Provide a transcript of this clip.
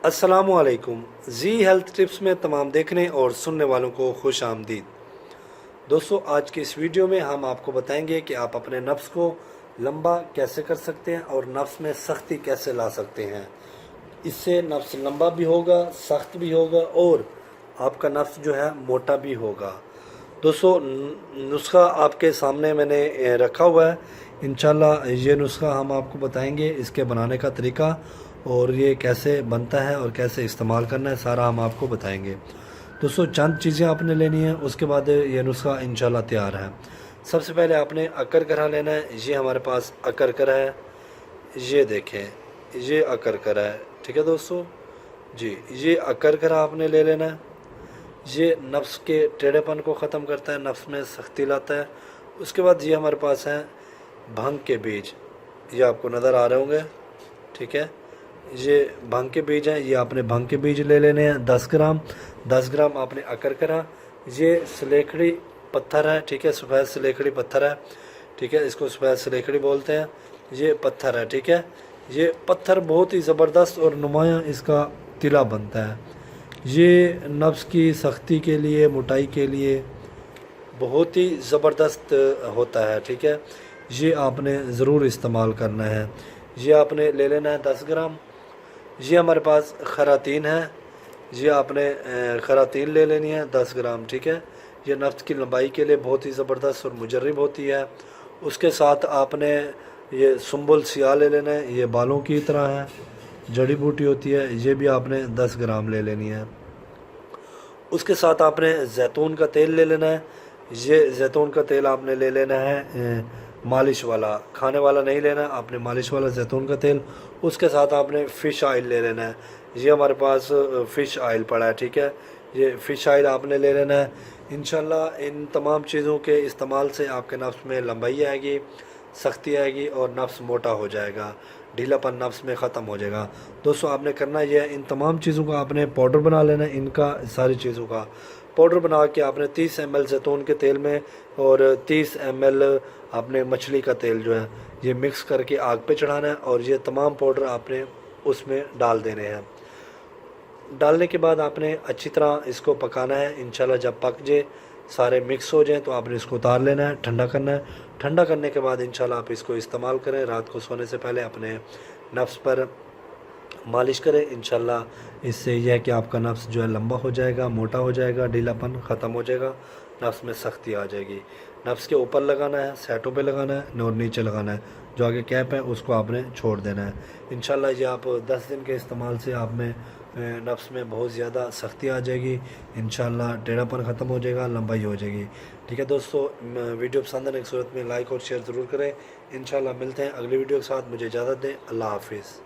अस्सलामुअलैकुम। जी health tips में तमाम देखने और सुनने वालों को खुश आमदीद। दोस्तों, आज की इस वीडियो में हम आपको बताएंगे कि आप अपने नफ्स को लंबा कैसे कर सकते हैं और नफ्स में सख्ती कैसे ला सकते हैं। इससे नफ्स लंबा भी होगा, सख्त भी होगा और आपका नफ्स जो है मोटा भी होगा। दोस्तों, नुस्खा आपके सामने मैंने रखा हुआ है। इंशाल्लाह ये नुस्खा हम आपको बताएंगे, इसके बनाने का तरीका और ये कैसे बनता है और कैसे इस्तेमाल करना है, सारा हम आपको बताएंगे। दोस्तों, चंद चीज़ें आपने लेनी है, उसके बाद ये नुस्खा इंशाल्लाह तैयार है। सबसे पहले आपने अकर करा लेना है। ये हमारे पास अकर करा है, ये देखें, ये अकर करा है। ठीक है दोस्तों जी, ये अकर करा आपने ले लेना है। ये नफ्स के टेढ़ेपन को ख़त्म करता है, नफ्स में सख्ती लाता है। उसके बाद ये हमारे पास हैं भंग के बीज, ये आपको नज़र आ रहे होंगे। ठीक है, ये भंग के बीज हैं, ये आपने भंग के बीज ले लेने हैं 10 ग्राम। 10 ग्राम आपने अकर करा। ये सलेखड़ी पत्थर है, ठीक है, सफ़ेद सलेखड़ी पत्थर है। ठीक है, इसको सफ़ेद सलेखड़ी बोलते हैं। ये पत्थर है, ठीक है। ये पत्थर बहुत ही ज़बरदस्त और नुमायाँ इसका तिला बनता है। ये नफ्स की सख्ती के लिए, मोटाई के लिए बहुत ही ज़बरदस्त होता है। ठीक है, ये आपने ज़रूर इस्तेमाल करना है। ये आपने ले लेना है 10 ग्राम। ये हमारे पास खरातीन है, ये आपने खरातीन ले लेनी है 10 ग्राम। ठीक है, ये नफ्स की लंबाई के लिए बहुत ही ज़बरदस्त और मुजर्रिब होती है। उसके साथ आपने ये सुंबुल सिया ले लेना है, ये बालों की तरह है, जड़ी बूटी होती है, ये भी आपने 10 ग्राम ले लेनी है। उसके साथ आपने जैतून का तेल ले लेना है। ये जैतून का तेल आपने ले लेना है मालिश वाला, खाने वाला नहीं लेना, आपने मालिश वाला जैतून का तेल। उसके साथ आपने फ़िश ऑयल ले लेना है। ये हमारे पास फ़िश ऑयल पड़ा है। ठीक है, ये फ़िश ऑयल आपने ले लेना है। इंशाल्लाह इन तमाम चीज़ों के इस्तेमाल से आपके नफ्स में लंबाई आएगी, सख्ती आएगी और नफ्स मोटा हो जाएगा, ढीलापन नफ्स में ख़त्म हो जाएगा। दोस्तों, आपने करना यह है, इन तमाम चीज़ों का आपने पाउडर बना लेना है। इनका सारी चीज़ों का पाउडर बना के आपने 30 ml जैतून के तेल में और 30 ml आपने मछली का तेल जो है ये मिक्स करके आग पे चढ़ाना है और ये तमाम पाउडर आपने उसमें डाल देने हैं। डालने के बाद आपने अच्छी तरह इसको पकाना है। इंशाल्लाह जब पक जाए, सारे मिक्स हो जाएं, तो आपने इसको उतार लेना है, ठंडा करना है। ठंडा करने के बाद इंशाल्लाह आप इसको इस्तेमाल करें। रात को सोने से पहले अपने नफ्स पर मालिश करें। इंशाल्लाह इससे यह है कि आपका नफ्स जो है लंबा हो जाएगा, मोटा हो जाएगा, ढीलापन ख़त्म हो जाएगा, नफ्स में सख्ती आ जाएगी। नफ्स के ऊपर लगाना है, सेटों पे लगाना है और नीचे लगाना है। जो आगे कैप है उसको आपने छोड़ देना है। इंशाल्लाह ये आप 10 दिन के इस्तेमाल से आप में नफ्स में बहुत ज़्यादा सख्ती आ जाएगी। इंशाल्लाह टेढ़ापन ख़त्म हो जाएगा, लंबाई हो जाएगी। ठीक है दोस्तों, वीडियो पसंद आने की सूरत में लाइक और शेयर ज़रूर करें। इंशाल्लाह मिलते हैं अगली वीडियो के साथ। मुझे इजाज़त दें। अल्लाह हाफिज़।